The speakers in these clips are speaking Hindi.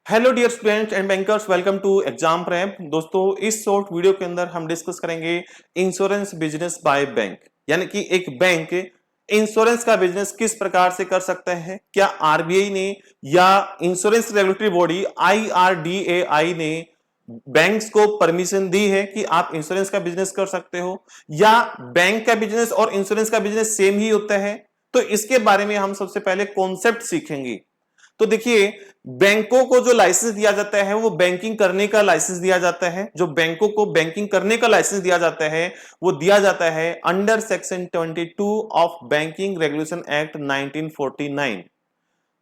Hello dear students and bankers, welcome to exam prep. दोस्तों, इस शॉर्ट वीडियो के अंदर हम डिस्कस करेंगे इंश्योरेंस बिजनेस बाय बैंक, यानी कि एक बैंक इंश्योरेंस का बिजनेस किस प्रकार से कर सकता है। क्या आरबीआई ने या इंश्योरेंस रेगुलेटरी बॉडी आईआरडीएआई ने बैंक्स को परमिशन दी है कि आप इंश्योरेंस का बिजनेस कर सकते हो, या बैंक का बिजनेस और इंश्योरेंस का बिजनेस सेम ही होता है। तो इसके बारे में हम सबसे पहले कॉन्सेप्ट सीखेंगे। तो देखिए, बैंकों को जो लाइसेंस दिया जाता है वो बैंकिंग करने का लाइसेंस दिया जाता है। जो बैंकों को बैंकिंग करने का लाइसेंस दिया जाता है वो दिया जाता है under section 22 of banking regulation act 1949।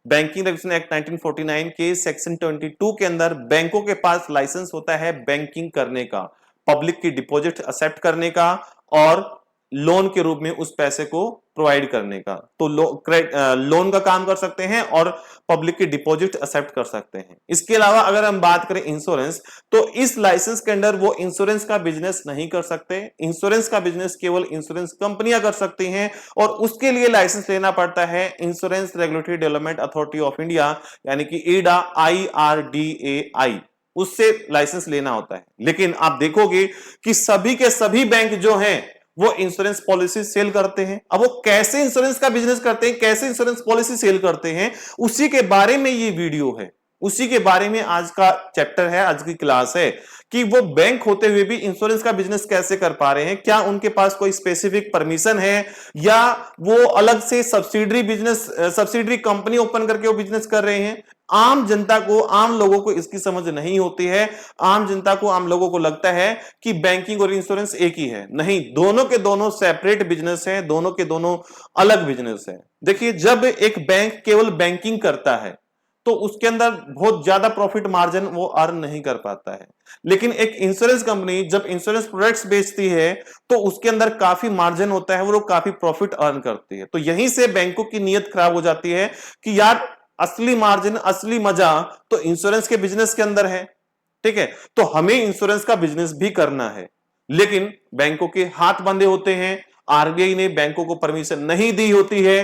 Banking regulation act 1949 के सेक्शन 22 के अंदर बैंकों के पास लाइसेंस होता है बैंकिंग करने का, पब्लिक की डिपॉजिट एक्सेप्ट करने का और लोन के रूप में उस पैसे को प्रोवाइड करने का। तो लोन का काम कर सकते हैं और पब्लिक की डिपॉजिट एक्सेप्ट कर सकते हैं। इसके अलावा अगर हम बात करें इंश्योरेंस, तो इस लाइसेंस के अंदर वो इंश्योरेंस का बिजनेस नहीं कर सकते। इंश्योरेंस का बिजनेस केवल इंश्योरेंस कंपनियां कर सकती हैं और उसके लिए लाइसेंस लेना पड़ता है insurance regulatory development authority of India, यानी कि ईडा IRDAI, उससे लाइसेंस लेना होता है। लेकिन आप देखोगे कि सभी के सभी बैंक जो हैं वो इंश्योरेंस पॉलिसी सेल करते हैं। अब वो कैसे इंश्योरेंस का बिजनेस करते हैं, कैसे इंश्योरेंस पॉलिसी सेल करते हैं, उसी के बारे में ये वीडियो है। उसी के बारे में आज का चैप्टर है, आज की क्लास है कि वो बैंक होते हुए भी इंश्योरेंस का बिजनेस कैसे कर पा रहे हैं। क्या उनके पास कोई स्पेसिफिक परमिशन है या वो अलग से सब्सिडरी कंपनी ओपन करके वो बिजनेस कर रहे हैं। आम जनता को, आम लोगों को इसकी समझ नहीं होती है। आम जनता को, आम लोगों को लगता है कि बैंकिंग और इंश्योरेंस एक ही है। नहीं, दोनों के दोनों सेपरेट बिजनेस है, दोनों के दोनों अलग बिजनेस है। देखिए, जब एक बैंक केवल बैंकिंग करता है तो उसके अंदर बहुत ज्यादा प्रॉफिट मार्जिन वो अर्न नहीं कर पाता है। लेकिन एक इंश्योरेंस कंपनी जब इंश्योरेंस प्रोडक्ट्स बेचती है तो उसके अंदर काफी मार्जिन होता है, वो काफी प्रॉफिट अर्न करती है। तो यहीं से बैंकों की नीयत खराब हो जाती है कि यार, असली मार्जिन, असली मजा तो इंश्योरेंस के बिजनेस के अंदर है। ठीक है, तो हमें इंश्योरेंस का बिजनेस भी करना है, लेकिन बैंकों के हाथ बंधे होते हैं। आरबीआई ने बैंकों को परमिशन नहीं दी होती है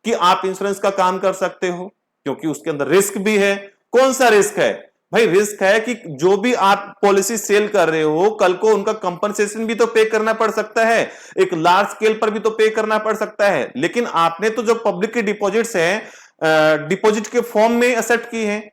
कि आप इंश्योरेंस का काम कर सकते हो, क्योंकि उसके अंदर रिस्क भी है। कौन सा रिस्क है भाई? रिस्क है कि जो भी आप पॉलिसी सेल कर रहे हो, कल को उनका कंपनसेशन भी तो पे करना पड़ सकता है, एक लार्ज स्केल पर भी तो पे करना पड़ सकता है। लेकिन आपने तो जो पब्लिक की डिपॉजिट्स हैं, डिपॉजिट के फॉर्म में एक्सेप्ट की हैं,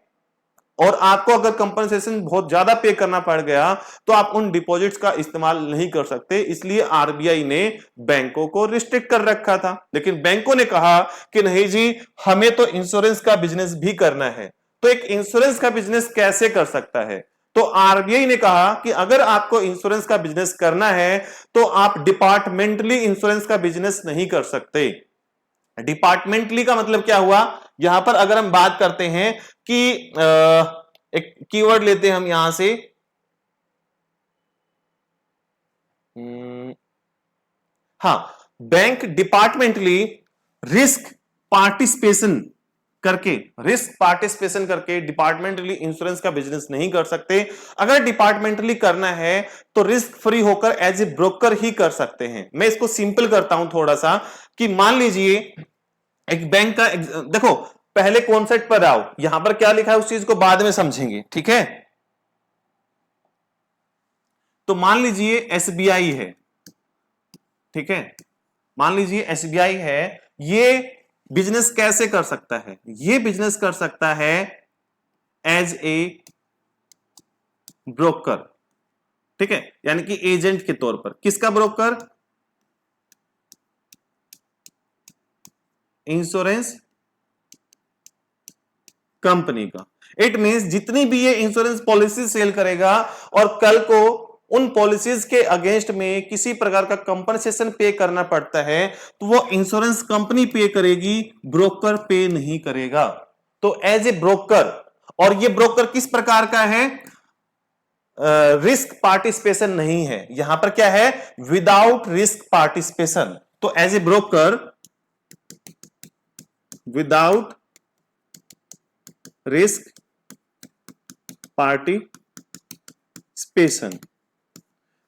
और आपको अगर कंपनसेशन बहुत ज्यादा पे करना पड़ गया तो आप उन डिपॉजिट्स का इस्तेमाल नहीं कर सकते। इसलिए आरबीआई ने बैंकों को रिस्ट्रिक्ट कर रखा था। लेकिन बैंकों ने कहा कि नहीं जी, हमें तो इंश्योरेंस का बिजनेस भी करना है। तो एक इंश्योरेंस का बिजनेस कैसे कर सकता है? तो आरबीआई ने कहा कि अगर आपको इंश्योरेंस का बिजनेस करना है तो आप डिपार्टमेंटली इंश्योरेंस का बिजनेस नहीं कर सकते। डिपार्टमेंटली का मतलब क्या हुआ? यहां पर अगर हम बात करते हैं कि एक कीवर्ड लेते हैं हम यहां से, हां, बैंक डिपार्टमेंटली रिस्क पार्टिसिपेशन करके डिपार्टमेंटली इंश्योरेंस का बिजनेस नहीं कर सकते। अगर डिपार्टमेंटली करना है तो रिस्क फ्री होकर एज ए ब्रोकर ही कर सकते हैं। मैं इसको सिंपल करता हूं थोड़ा सा, कि मान लीजिए एक बैंक का देखो, पहले कॉन्सेप्ट पर आओ। यहां पर क्या लिखा है उस चीज को बाद में समझेंगे, ठीक है? तो मान लीजिए एसबीआई है, ठीक है? मान लीजिए एसबीआई है। ये बिजनेस कैसे कर सकता है? ये बिजनेस कर सकता है एज ए ब्रोकर, ठीक है, यानी कि एजेंट के तौर पर। किसका ब्रोकर? इंश्योरेंस कंपनी का। इट मींस जितनी भी ये इंश्योरेंस पॉलिसी सेल करेगा और कल को उन पॉलिसीज के अगेंस्ट में किसी प्रकार का कंपनसेशन पे करना पड़ता है तो वो इंश्योरेंस कंपनी पे करेगी, ब्रोकर पे नहीं करेगा। तो एज ए ब्रोकर, और ये ब्रोकर किस प्रकार का है? रिस्क पार्टिसिपेशन नहीं है। यहां पर क्या है? Without risk participation. तो as a broker without risk participation,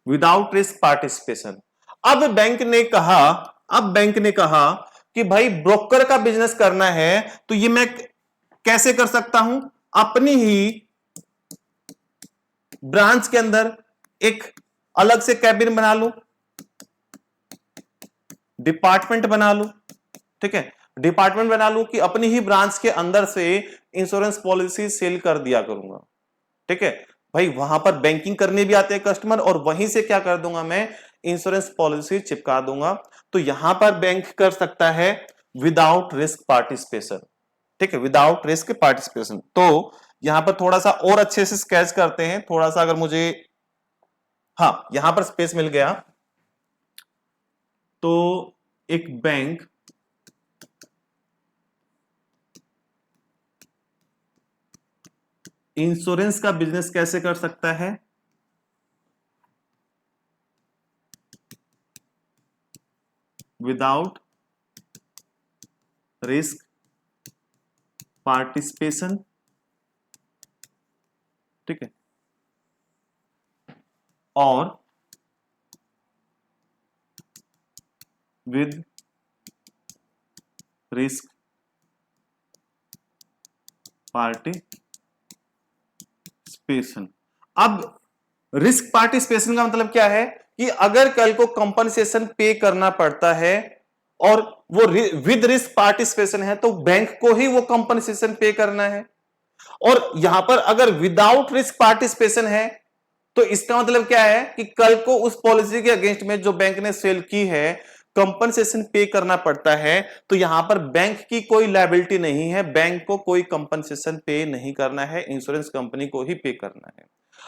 without risk participation. अब बैंक ने कहा कि भाई, ब्रोकर का बिजनेस करना है तो ये मैं कैसे कर सकता हूं? अपनी ही ब्रांच के अंदर एक अलग से कैबिन बना लूं, डिपार्टमेंट बना लूं, ठीक है, डिपार्टमेंट बना लूं कि अपनी ही ब्रांच के अंदर से इंश्योरेंस पॉलिसी सेल कर दिया करूंगा, ठीक है। भाई वहां पर बैंकिंग करने भी आते हैं कस्टमर, और वहीं से क्या कर दूंगा मैं, इंश्योरेंस पॉलिसी चिपका दूंगा। तो यहां पर बैंक कर सकता है विदाउट रिस्क पार्टिसिपेशन, ठीक है, विदाउट रिस्क पार्टिसिपेशन। तो यहां पर थोड़ा सा और अच्छे से स्केच करते हैं, थोड़ा सा अगर मुझे, हाँ यहां पर स्पेस मिल गया। तो एक बैंक इंश्योरेंस का बिजनेस कैसे कर सकता है, विदाउट रिस्क पार्टिसिपेशन, ठीक है, और विद रिस्क पार्टिसिपेशन। अब रिस्क पार्टिसिपेशन का मतलब क्या है कि अगर कल को कंपनसेशन पे करना पड़ता है और वो विद रिस्क पार्टिसिपेशन है, तो बैंक को ही वो कंपनसेशन पे करना है। और यहां पर अगर विदाउट रिस्क पार्टिसिपेशन है, तो इसका मतलब क्या है कि कल को उस पॉलिसी के अगेंस्ट में जो बैंक ने सेल की है, कंपनसेशन पे करना पड़ता है, तो यहां पर बैंक की कोई लायबिलिटी नहीं है, बैंक को कोई कंपनसेशन पे नहीं करना है, इंश्योरेंस कंपनी को ही पे करना है।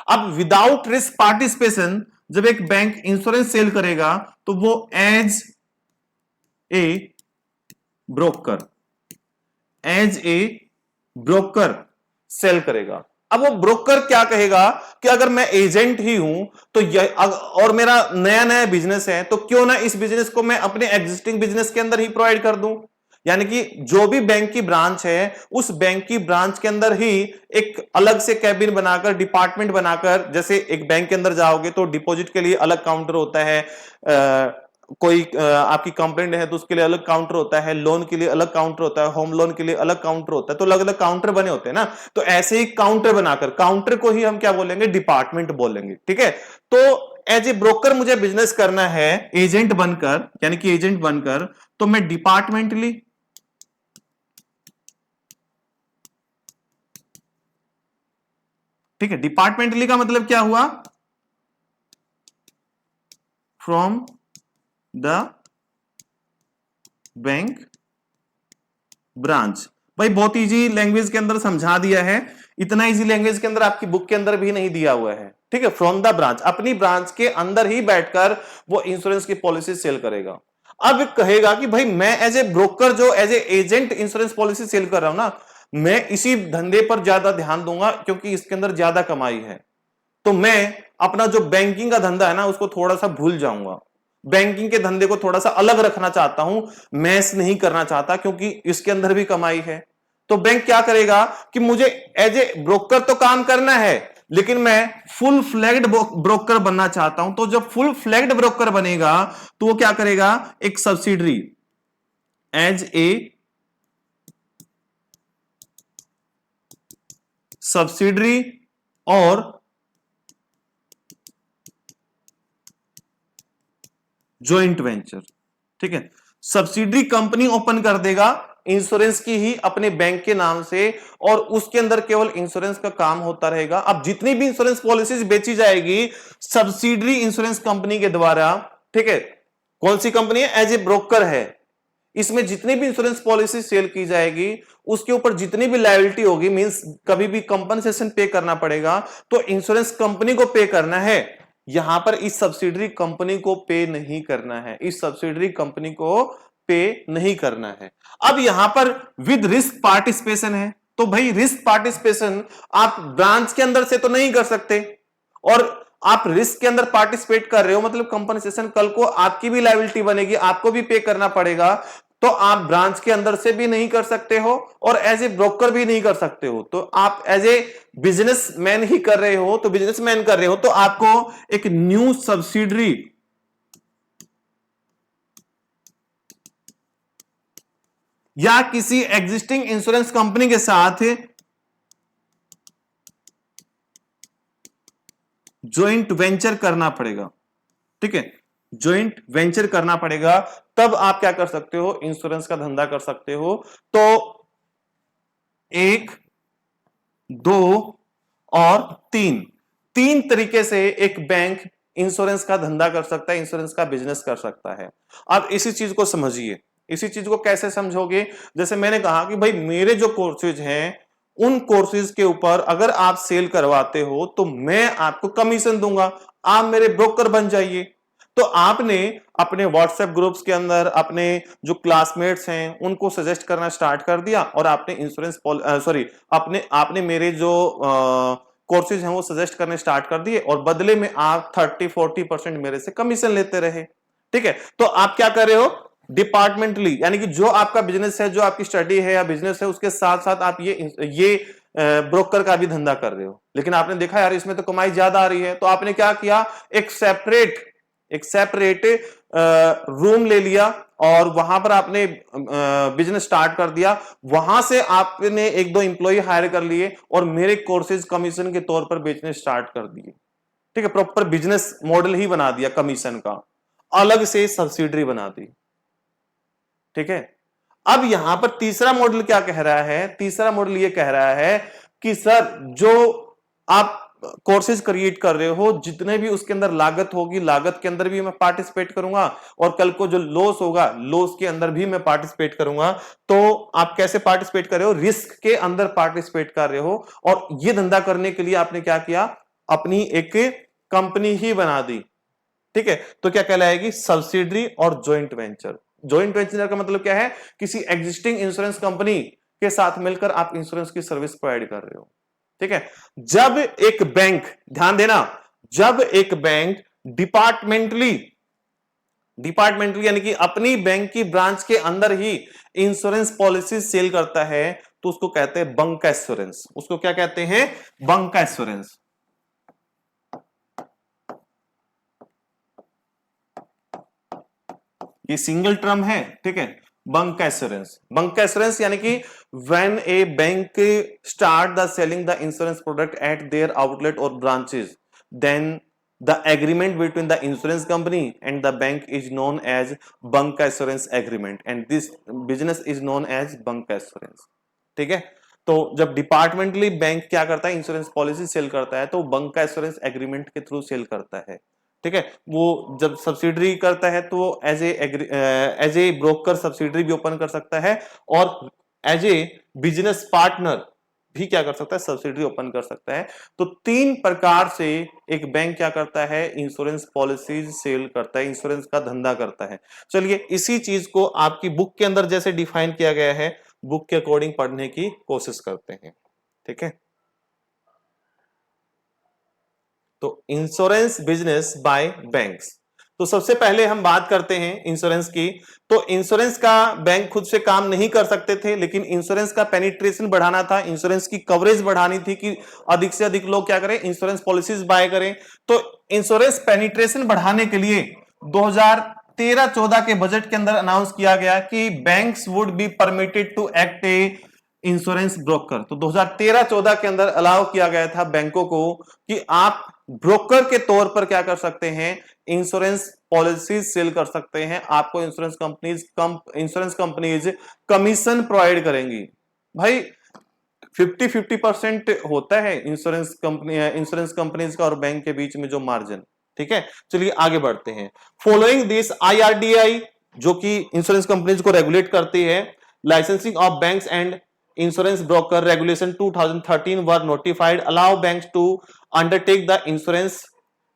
अब विदाउट रिस्क पार्टिसिपेशन जब एक बैंक इंश्योरेंस सेल करेगा, तो वो as a broker, as a broker sell करेगा। अब वो ब्रोकर क्या कहेगा कि अगर मैं एजेंट ही हूं तो और मेरा नया नया बिजनेस है, तो क्यों ना इस बिजनेस को मैं अपने एग्जिस्टिंग बिजनेस के अंदर ही प्रोवाइड कर दूं। यानी कि जो भी बैंक की ब्रांच है, उस बैंक की ब्रांच के अंदर ही एक अलग से कैबिन बनाकर, डिपार्टमेंट बनाकर, जैसे एक बैंक के अंदर जाओगे तो डिपॉजिट के लिए अलग काउंटर होता है, कोई आपकी कंप्लेंट है तो उसके लिए अलग काउंटर होता है, लोन के लिए अलग काउंटर होता है, होम लोन के लिए अलग काउंटर होता है, तो अलग अलग काउंटर बने होते हैं ना। तो ऐसे ही काउंटर बनाकर, काउंटर को ही हम क्या बोलेंगे, डिपार्टमेंट बोलेंगे, ठीक है। तो एज ए ब्रोकर मुझे बिजनेस करना है एजेंट बनकर, यानी कि एजेंट बनकर, तो मैं डिपार्टमेंटली, ठीक है, डिपार्टमेंटली का मतलब क्या हुआ, फ्रॉम द बैंक ब्रांच। भाई बहुत इजी लैंग्वेज के अंदर समझा दिया है, इतना इजी लैंग्वेज के अंदर आपकी बुक के अंदर भी नहीं दिया हुआ है, ठीक है। फ्रॉम द ब्रांच, अपनी ब्रांच के अंदर ही बैठकर वो इंश्योरेंस की पॉलिसी सेल करेगा। अब कहेगा कि भाई मैं एज ए ब्रोकर, जो as a agent insurance policy sell कर रहा हूं ना, मैं इसी धंधे पर ज्यादा ध्यान दूंगा क्योंकि इसके अंदर ज्यादा कमाई है। तो मैं अपना जो बैंकिंग का धंधा है ना, उसको थोड़ा सा भूल जाऊंगा, बैंकिंग के धंधे को थोड़ा सा अलग रखना चाहता हूं, मैस नहीं करना चाहता क्योंकि इसके अंदर भी कमाई है। तो बैंक क्या करेगा कि मुझे एज ए ब्रोकर तो काम करना है, लेकिन मैं फुल फ्लैग्ड ब्रोकर बनना चाहता हूं। तो जब फुल फ्लैग्ड ब्रोकर बनेगा, तो वो क्या करेगा, एक सब्सिडरी, एज ए सब्सिडरी और जॉइंट वेंचर, ठीक है, सब्सिडरी कंपनी ओपन कर देगा इंश्योरेंस की ही अपने बैंक के नाम से, और उसके अंदर केवल इंश्योरेंस का काम होता रहेगा। अब जितनी भी इंश्योरेंस पॉलिसीज बेची जाएगी सब्सिडरी इंश्योरेंस कंपनी के द्वारा, ठीक है, कौन सी कंपनी है, एज ए ब्रोकर है, इसमें जितनी भी इंश्योरेंस पॉलिसी सेल की जाएगी उसके ऊपर जितनी भी लायबिलिटी होगी, मींस कभी भी कंपनसेशन पे करना पड़ेगा, तो इंश्योरेंस कंपनी को पे करना है। यहां पर इस सब्सिडरी कंपनी को पे नहीं करना है, इस सब्सिडरी कंपनी को पे नहीं करना है। अब यहां पर विद रिस्क पार्टिसिपेशन है, तो भाई रिस्क पार्टिसिपेशन आप ब्रांच के अंदर से तो नहीं कर सकते, और आप रिस्क के अंदर पार्टिसिपेट कर रहे हो मतलब कंपनसेशन कल को आपकी भी लायबिलिटी बनेगी, आपको भी पे करना पड़ेगा। तो आप ब्रांच के अंदर से भी नहीं कर सकते हो और एज ए ब्रोकर भी नहीं कर सकते हो, तो आप एज ए बिजनेसमैन ही कर रहे हो, तो बिजनेसमैन कर रहे हो तो आपको एक न्यू सब्सिडरी या किसी एग्जिस्टिंग इंश्योरेंस कंपनी के साथ ज्वाइंट वेंचर करना पड़ेगा, ठीक है, ज्वाइंट वेंचर करना पड़ेगा, तब आप क्या कर सकते हो, इंश्योरेंस का धंधा कर सकते हो। तो 1, 2 और 3, 3 तरीके से एक बैंक इंश्योरेंस का धंधा कर सकता है, इंश्योरेंस का बिजनेस कर सकता है। अब इसी चीज को समझिए, इसी चीज को कैसे समझोगे, जैसे मैंने कहा कि भाई मेरे जो कोर्सेज हैं उन कोर्सेज के ऊपर अगर आप सेल करवाते हो तो मैं आपको कमीशन दूंगा, आप मेरे ब्रोकर बन जाइए। तो आपने अपने व्हाट्सएप ग्रुप्स के अंदर अपने जो क्लासमेट्स हैं उनको सजेस्ट करना स्टार्ट कर दिया और आपने इंश्योरेंस सॉरी आपने आपने मेरे जो कोर्सेज हैं वो सजेस्ट करने स्टार्ट कर दिए और बदले में आप 30-40% मेरे से कमीशन लेते रहे, ठीक है। तो आप क्या कर रहे हो, डिपार्टमेंटली, यानी कि जो आपका बिजनेस है, जो आपकी स्टडी है या बिजनेस है, उसके साथ साथ आप ये ब्रोकर का भी धंधा कर रहे हो। लेकिन आपने देखा यार इसमें तो कमाई ज्यादा आ रही है, तो आपने क्या किया, एक सेपरेट रूम ले लिया और वहां पर आपने बिजनेस स्टार्ट कर दिया। वहां से आपने 1-2 एम्प्लॉय हायर कर लिए और मेरे कोर्सेज कमीशन के तौर पर बेचने स्टार्ट कर दिए, ठीक है। प्रॉपर बिजनेस मॉडल ही बना दिया कमीशन का, अलग से सब्सिडरी बना दी, ठीक है। अब यहां पर तीसरा मॉडल क्या कह रहा है, तीसरा मॉडल यह कह रहा है कि सर जो आप कोर्सेज क्रिएट कर रहे हो, जितने भी उसके अंदर लागत होगी, लागत के अंदर भी मैं पार्टिसिपेट करूंगा और कल को जो लॉस होगा, लॉस के अंदर भी मैं पार्टिसिपेट करूंगा। तो आप कैसे पार्टिसिपेट कर रहे हो, रिस्क के अंदर पार्टिसिपेट कर रहे हो। और यह धंधा करने के लिए आपने क्या किया, अपनी एक कंपनी ही बना दी, ठीक है। तो क्या कहलाएगी, सब्सिडरी और ज्वाइंट वेंचर। ज्वाइंट वेंचर का मतलब क्या है, किसी एग्जिस्टिंग इंश्योरेंस कंपनी के साथ मिलकर आप इंश्योरेंस की सर्विस प्रोवाइड कर रहे हो, ठीक है। जब एक बैंक, ध्यान देना, जब एक बैंक डिपार्टमेंटली यानी कि अपनी बैंक की ब्रांच के अंदर ही इंश्योरेंस पॉलिसी सेल करता है तो उसको कहते हैं बंक एश्योरेंस। उसको क्या कहते हैं, बंक एश्योरेंस। ये सिंगल टर्म है, ठीक है, बंक एश्योरेंस। बंक एश्योरेंस यानी कि when a bank start the selling the insurance product at their outlet और branches, then the agreement between the insurance company and the bank is known as bancassurance agreement and this business is known as bancassurance, ठीक है। तो जब डिपार्टमेंटली बैंक क्या करता है, इंश्योरेंस पॉलिसी सेल करता है तो बंक एश्योरेंस एग्रीमेंट के थ्रू सेल करता है, ठीक है। वो जब सब्सिडरी करता है तो एज ए ब्रोकर सब्सिडरी भी ओपन कर सकता है और एज ए बिजनेस पार्टनर भी क्या कर सकता है, सब्सिडरी ओपन कर सकता है। तो 3 प्रकार से एक बैंक क्या करता है, इंश्योरेंस पॉलिसीज सेल करता है, इंश्योरेंस का धंधा करता है। चलिए इसी चीज को आपकी बुक के अंदर जैसे डिफाइन किया गया है, बुक के अकॉर्डिंग पढ़ने की कोशिश करते हैं, ठीक है। तो इंश्योरेंस बिजनेस बाय बैंक्स, तो सबसे पहले हम बात करते हैं इंश्योरेंस की। तो इंश्योरेंस का बैंक खुद से काम नहीं कर सकते थे, लेकिन इंश्योरेंस का पेनिट्रेशन बढ़ाना था, इंश्योरेंस की कवरेज बढ़ानी थी कि अधिक से अधिक लोग क्या करें, इंश्योरेंस पॉलिसीज बाय करें। तो इंश्योरेंस पेनिट्रेशन बढ़ाने के लिए 2013-14 के बजट के अंदर अनाउंस किया गया कि banks would be permitted to act a insurance broker. तो 2013-14 के अंदर अलाउ किया गया था बैंकों को कि आप ब्रोकर के तौर पर क्या कर सकते हैं, इंश्योरेंस पॉलिसी सेल कर सकते हैं। आपको इंश्योरेंस कंपनीज कमीशन प्रोवाइड करेंगी। भाई 50-50% होता है इंश्योरेंस कंपनीज का और बैंक के बीच में जो मार्जिन, ठीक है। चलिए आगे बढ़ते हैं। फॉलोइंग दिस IRDAI जो कि इंश्योरेंस कंपनीज को रेगुलेट करती है, licensing of banks and insurance broker regulation 2013 were notified allow banks to undertake the insurance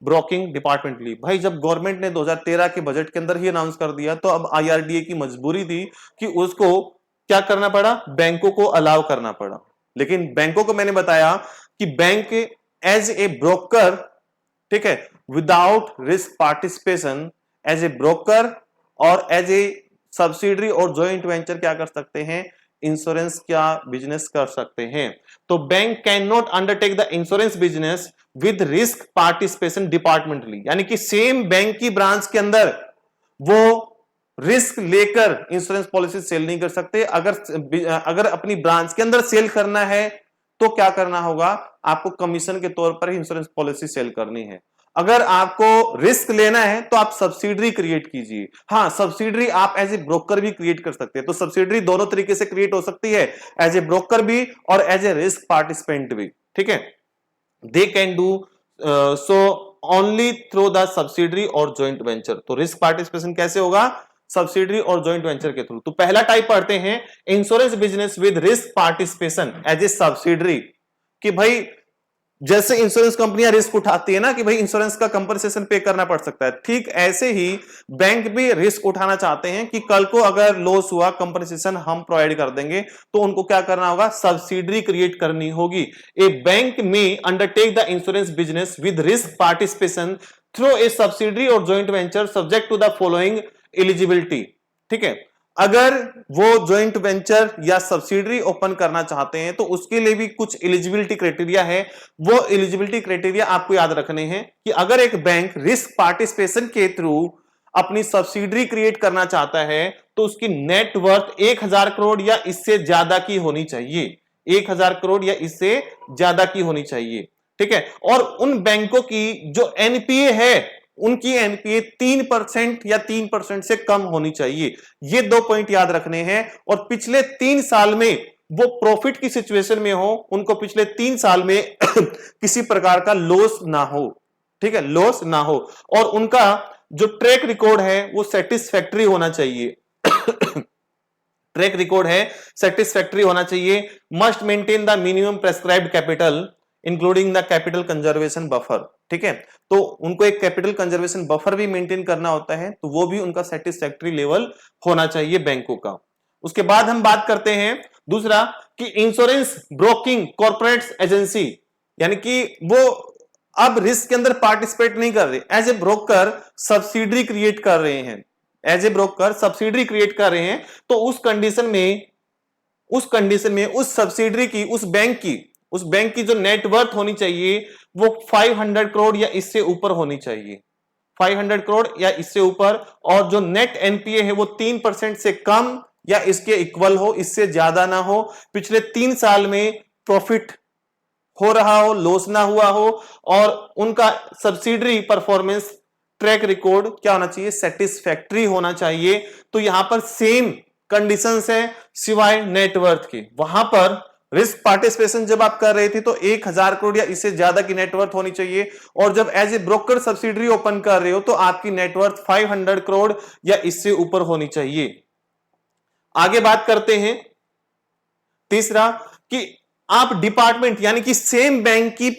broking departmentally. भाई जब गवर्नमेंट ने 2013 के बजट के अंदर ही अनाउंस कर दिया तो अब IRDA की मजबूरी थी कि उसको क्या करना पड़ा, बैंकों को अलाउ करना पड़ा। लेकिन बैंकों को मैंने बताया कि बैंक एज ए ब्रोकर, ठीक है, without risk participation, as a broker और एज ए सब्सिडरी और जॉइंट वेंचर क्या कर सकते हैं, इंश्योरेंस क्या बिजनेस कर सकते हैं। तो bank can not undertake the insurance business with risk participation departmentally, यानी कि सेम बैंक की ब्रांच के अंदर वो रिस्क लेकर इंश्योरेंस पॉलिसी सेल नहीं कर सकते। अगर अपनी ब्रांच के अंदर सेल करना है तो क्या करना होगा, आपको कमीशन के तौर पर इंश्योरेंस पॉलिसी सेल करनी है। अगर आपको रिस्क लेना है तो आप सब्सिडरी क्रिएट कीजिए। हाँ, सब्सिडरी आप एज ए ब्रोकर भी क्रिएट कर सकते हैं। तो सब्सिडरी दोनों तरीके से क्रिएट हो सकती है, एज ए ब्रोकर भी और एज ए रिस्क पार्टिसिपेंट भी। ठीक है, they can do so only through the subsidiary और ज्वाइंट वेंचर। तो रिस्क पार्टिसिपेशन कैसे होगा, सब्सिडरी और ज्वाइंट वेंचर के थ्रू। तो पहला टाइप पढ़ते हैं, insurance business with risk participation as a subsidiary. कि भाई जैसे इंश्योरेंस कंपनियां रिस्क उठाती है ना कि भाई इंश्योरेंस का कंपनसेशन पे करना पड़ सकता है, ठीक ऐसे ही बैंक भी रिस्क उठाना चाहते हैं कि कल को अगर लॉस हुआ कंपनसेशन हम प्रोवाइड कर देंगे। तो उनको क्या करना होगा, सब्सिडरी क्रिएट करनी होगी। ए बैंक में undertake the insurance business with risk participation through a subsidiary और joint venture subject to the following eligibility. ठीक है, अगर वो ज्वाइंट वेंचर या सब्सिडरी ओपन करना चाहते हैं तो उसके लिए भी कुछ एलिजिबिलिटी क्राइटेरिया है। वो एलिजिबिलिटी क्राइटेरिया आपको याद रखने हैं कि अगर एक बैंक रिस्क पार्टिसिपेशन के थ्रू अपनी सब्सिडरी क्रिएट करना चाहता है तो उसकी नेट वर्थ 1000 करोड़ या इससे ज्यादा की होनी चाहिए। 1000 करोड़ या इससे ज्यादा की होनी चाहिए। ठीक है, और उन बैंकों की जो एनपीए है उनकी एनपीए 3% या 3% से कम होनी चाहिए। ये 2 पॉइंट याद रखने हैं। और पिछले 3 साल में वो प्रॉफिट की सिचुएशन में हो, उनको पिछले 3 साल में किसी प्रकार का लॉस ना हो। ठीक है, लॉस ना हो। और उनका जो ट्रैक रिकॉर्ड है वो सेटिस्फैक्टरी होना चाहिए। ट्रैक रिकॉर्ड है सेटिस्फैक्टरी होना चाहिए। Must maintain the minimum prescribed capital including the capital conservation buffer. ठीक है, तो उनको एक कैपिटल कंजर्वेशन बफर भी मेंटेन करना होता है, तो वो भी उनका सेटिस्फैक्टरी लेवल होना चाहिए बैंकों का। उसके बाद हम बात करते हैं दूसरा कि इंश्योरेंस ब्रोकिंग कॉर्पोरेट्स एजेंसी, यानी कि वो अब रिस्क के अंदर पार्टिसिपेट नहीं कर रहे, as a broker subsidiary create कर रहे हैं। As a broker subsidiary create कर रहे हैं, तो उस कंडीशन में उस सब्सिडरी की, उस बैंक की जो नेटवर्थ होनी चाहिए वो 500 करोड़ या इससे ऊपर होनी चाहिए। 500 करोड़ या इससे ऊपर। और जो नेट एनपीए है वो 3% से कम या इसके इक्वल हो, इससे ज्यादा ना हो। पिछले 3 साल में प्रॉफिट हो रहा हो, लॉस ना हुआ हो। और उनका सब्सिडरी परफॉर्मेंस ट्रैक रिकॉर्ड क्या होना चाहिए, सेटिस्फैक्टरी होना चाहिए। तो यहां पर सेम कंडीशंस है सिवाय नेटवर्थ के। वहां पर रिस्क पार्टिसिपेशन जब आप कर रहे थे तो 1000 करोड़ या इससे ज्यादा की नेटवर्थ होनी चाहिए। और जब as a broker subsidiary open कर रहे हो तो आपकी नेटवर्थ 500 करोड़ या इससे ऊपर होनी चाहिए। आगे बात करते हैं तीसरा कि आप डिपार्टमेंट यानी कि सेम बैंक की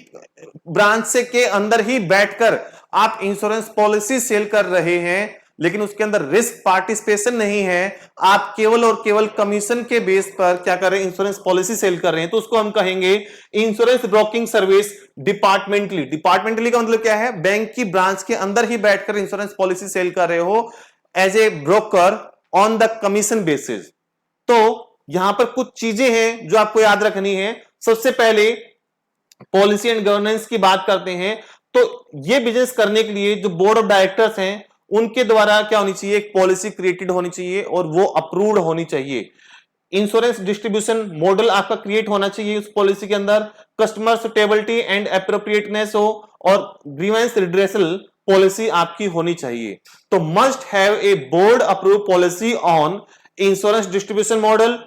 ब्रांच से के अंदर ही बैठकर आप इंश्योरेंस पॉलिसी सेल कर रहे हैं, लेकिन उसके अंदर रिस्क पार्टिसिपेशन नहीं है। आप केवल और केवल कमीशन के बेस पर क्या कर रहे हैं, इंश्योरेंस पॉलिसी सेल कर रहे हैं। तो उसको हम कहेंगे insurance broking service departmentally. Departmentally का मतलब क्या है, बैंक की ब्रांच के अंदर ही बैठकर इंश्योरेंस पॉलिसी सेल कर रहे हो as a broker on the commission basis. तो यहां पर कुछ चीजें हैं जो आपको याद रखनी है। सबसे पहले पॉलिसी एंड गवर्नेंस की बात करते हैं। तो ये बिजनेस करने के लिए जो बोर्ड ऑफ डायरेक्टर्स हैं उनके द्वारा क्या होनी चाहिए, एक पॉलिसी क्रिएटेड होनी चाहिए और वो अप्रूव्ड होनी चाहिए। इंश्योरेंस डिस्ट्रीब्यूशन मॉडल आपका क्रिएट होना चाहिए उस पॉलिसी के अंदर। कस्टमर सुटेबिलिटी एंड एप्रोप्रिएटनेस हो और ग्रीवेंस रिड्रेसल पॉलिसी आपकी होनी चाहिए। तो must have a board approve policy on insurance distribution model,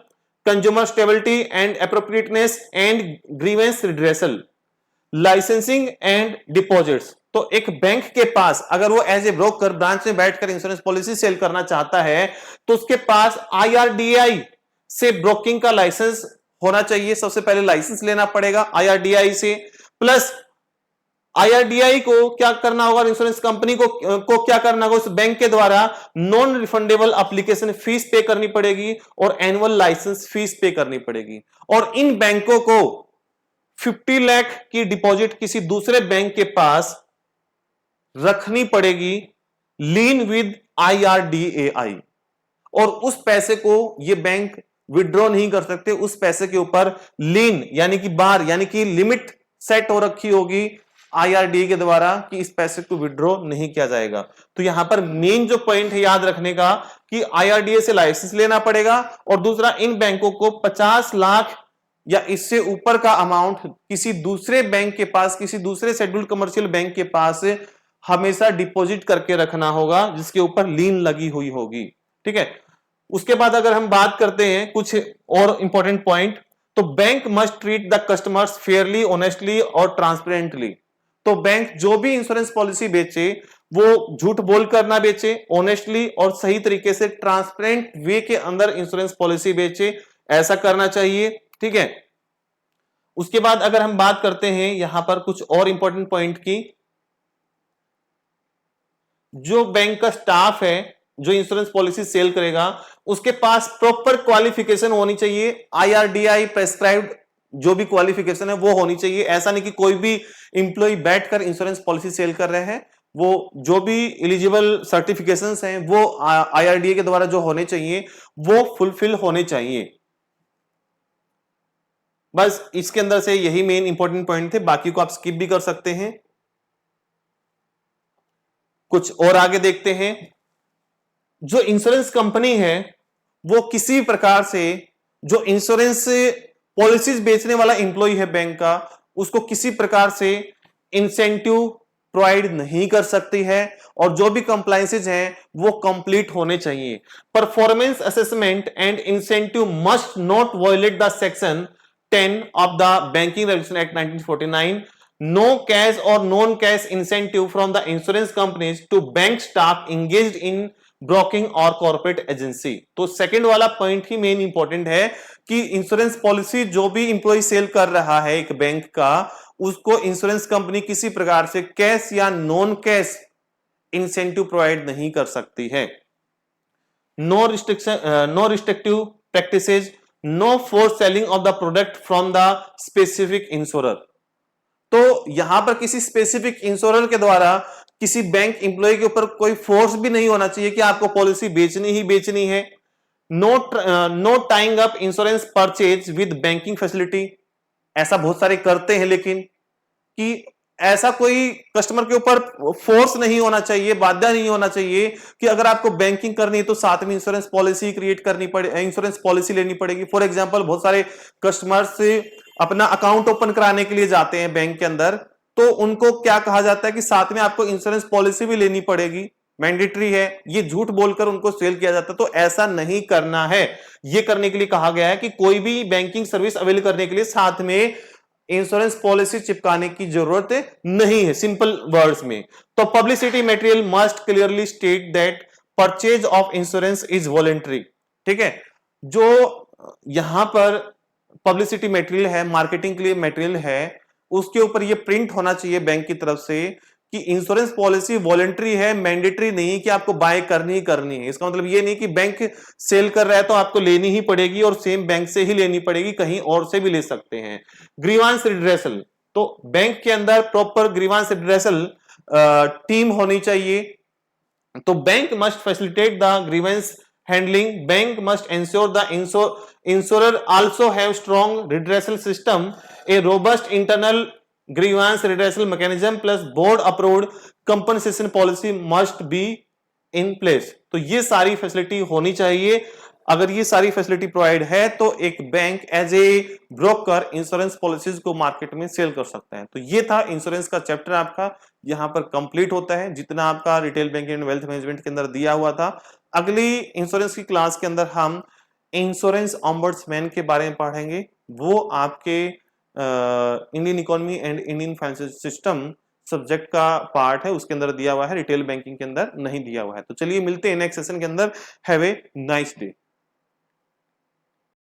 consumer stability and appropriateness and grievance redressal, licensing and deposits. तो एक बैंक के पास अगर वो एज ए ब्रोकर ब्रांच में बैठकर इंश्योरेंस पॉलिसी सेल करना चाहता है तो उसके पास आईआरडीआई से ब्रोकिंग का लाइसेंस होना चाहिए। सबसे पहले लाइसेंस लेना पड़ेगा आईआरडीआई से। प्लस आईआरडीआई को क्या करना होगा, इंश्योरेंस कंपनी को क्या करना होगा, उस बैंक के द्वारा नॉन रिफंडेबल एप्लीकेशन फीस पे करनी पड़ेगी और एनुअल लाइसेंस फीस पे करनी पड़ेगी। और इन बैंकों को 50 लाख की डिपॉजिट किसी दूसरे बैंक के पास रखनी पड़ेगी लीन विद आईआरडीएआई। और उस पैसे को ये बैंक विड्रॉ नहीं कर सकते। उस पैसे के ऊपर लीन यानी कि बार यानी कि लिमिट सेट हो रखी होगी आईआरडीए के द्वारा कि इस पैसे को विड्रॉ नहीं किया जाएगा। तो यहां पर मेन जो पॉइंट है याद रखने का कि आईआरडीए से लाइसेंस लेना पड़ेगा और दूसरा इन बैंकों को 50 लाख या इससे ऊपर का अमाउंट किसी दूसरे बैंक के पास, किसी दूसरे शेड्यूल्ड कमर्शियल बैंक के पास हमेशा डिपॉजिट करके रखना होगा, जिसके ऊपर लीन लगी हुई होगी। ठीक है, उसके बाद अगर हम बात करते हैं कुछ और इंपॉर्टेंट पॉइंट, तो bank must treat the customers Fairlie, honestly और ट्रांसपेरेंटली। तो बैंक जो भी इंश्योरेंस पॉलिसी बेचे वो झूठ बोलकर ना बेचे, ऑनेस्टली और सही तरीके से ट्रांसपेरेंट वे के अंदर इंश्योरेंस पॉलिसी बेचे, ऐसा करना चाहिए। ठीक है, उसके बाद अगर हम बात करते हैं यहां पर कुछ और इंपॉर्टेंट पॉइंट की, जो बैंक का स्टाफ है जो इंश्योरेंस पॉलिसी सेल करेगा उसके पास प्रॉपर क्वालिफिकेशन होनी चाहिए, IRDAI प्रेस्क्राइब्ड जो भी क्वालिफिकेशन है वो होनी चाहिए। ऐसा नहीं कि कोई भी इंप्लॉय बैठकर इंश्योरेंस पॉलिसी सेल कर रहे हैं, वो जो भी एलिजिबल सर्टिफिकेशंस हैं वो IRDAI के द्वारा जो होने चाहिए वो फुलफिल होने चाहिए। बस इसके अंदर से यही मेन इंपॉर्टेंट पॉइंट थे, बाकी को आप स्किप भी कर सकते हैं। कुछ और आगे देखते हैं, जो इंश्योरेंस कंपनी है वो किसी प्रकार से जो इंश्योरेंस पॉलिसीज बेचने वाला एम्प्लॉय है बैंक का, उसको किसी प्रकार से इंसेंटिव प्रोवाइड नहीं कर सकती है, और जो भी कंप्लायंसेज हैं वो कंप्लीट होने चाहिए। Performance assessment and incentive must not violate the section 10 of the Banking Regulation Act 1949. No cash or non-cash incentive from the insurance companies to bank staff engaged in broking और कॉर्पोरेट एजेंसी। तो सेकंड वाला पॉइंट ही मेन इंपॉर्टेंट है कि इंश्योरेंस पॉलिसी जो भी इंप्लॉय सेल कर रहा है एक बैंक का, उसको इंश्योरेंस कंपनी किसी प्रकार से कैश या नॉन कैश इंसेंटिव प्रोवाइड नहीं कर सकती है। No restrictive practices, no force selling of the product from the specific insurer. तो यहां पर किसी स्पेसिफिक इंश्योरर के द्वारा किसी बैंक एम्प्लॉय के ऊपर कोई फोर्स भी नहीं होना चाहिए कि आपको पॉलिसी बेचनी ही बेचनी है। No tying up insurance purchase with banking facility, ऐसा बहुत सारे करते हैं, लेकिन कि ऐसा कोई कस्टमर के ऊपर फोर्स नहीं होना चाहिए, बाध्य नहीं होना चाहिए कि अगर आपको बैंकिंग करनी है तो साथ में इंश्योरेंस पॉलिसी क्रिएट करनी पड़े, इंश्योरेंस पॉलिसी लेनी पड़ेगी। फॉर एग्जांपल बहुत सारे कस्टमर्स अपना अकाउंट ओपन कराने के लिए जाते हैं बैंक के अंदर, तो उनको क्या कहा जाता है कि साथ में आपको इंश्योरेंस पॉलिसी भी लेनी पड़ेगी, मैंडेटरी है, ये झूठ बोलकर उनको सेल किया जाता है। तो ऐसा नहीं करना है। ये करने के लिए कहा गया है कि कोई भी बैंकिंग सर्विस अवेल करने के लिए साथ में इंश्योरेंस पॉलिसी चिपकाने की जरूरत नहीं है, सिंपल वर्ड्स में। तो publicity material must clearly state that purchase of insurance is voluntary. ठीक है, जो यहां पर पब्लिसिटी मटेरियल है, मार्केटिंग के लिए मटेरियल है, उसके ऊपर ये प्रिंट होना चाहिए बैंक की तरफ से कि इंश्योरेंस पॉलिसी वॉलेंटरी है, मैंडेटरी नहीं कि आपको बाय करनी ही करनी है। इसका मतलब ये नहीं कि बैंक सेल कर रहा है तो आपको लेनी ही पड़ेगी और सेम बैंक से ही लेनी पड़ेगी, कहीं और से भी ले सकते हैं। ग्रीवांस रिड्रेसल, तो बैंक के अंदर प्रॉपर ग्रीवांस रिड्रेसल टीम होनी चाहिए। तो bank must facilitate the grievance handling, bank must ensure the insurer also have strong redressal system, a robust internal grievance redressal mechanism plus board approved compensation policy must be in place। तो ये सारी फैसिलिटी होनी चाहिए। अगर ये सारी फैसिलिटी प्रोवाइड है तो एक bank as a broker insurance policies को मार्केट में सेल कर सकता है। तो ये था इंश्योरेंस का चैप्टर, आपका यहां पर कंप्लीट होता है जितना आपका retail banking and wealth management के अंदर दिया हुआ था। अगली इंश्योरेंस की क्लास के अंदर हम इंश्योरेंस ऑम्बड्समैन के बारे में पढ़ेंगे। वो आपके Indian economy and Indian financial system subject का पार्ट है, उसके अंदर दिया हुआ है, रिटेल बैंकिंग के अंदर नहीं दिया हुआ है। तो चलिए मिलते हैं नेक्स्ट सेशन के अंदर। Have a nice day.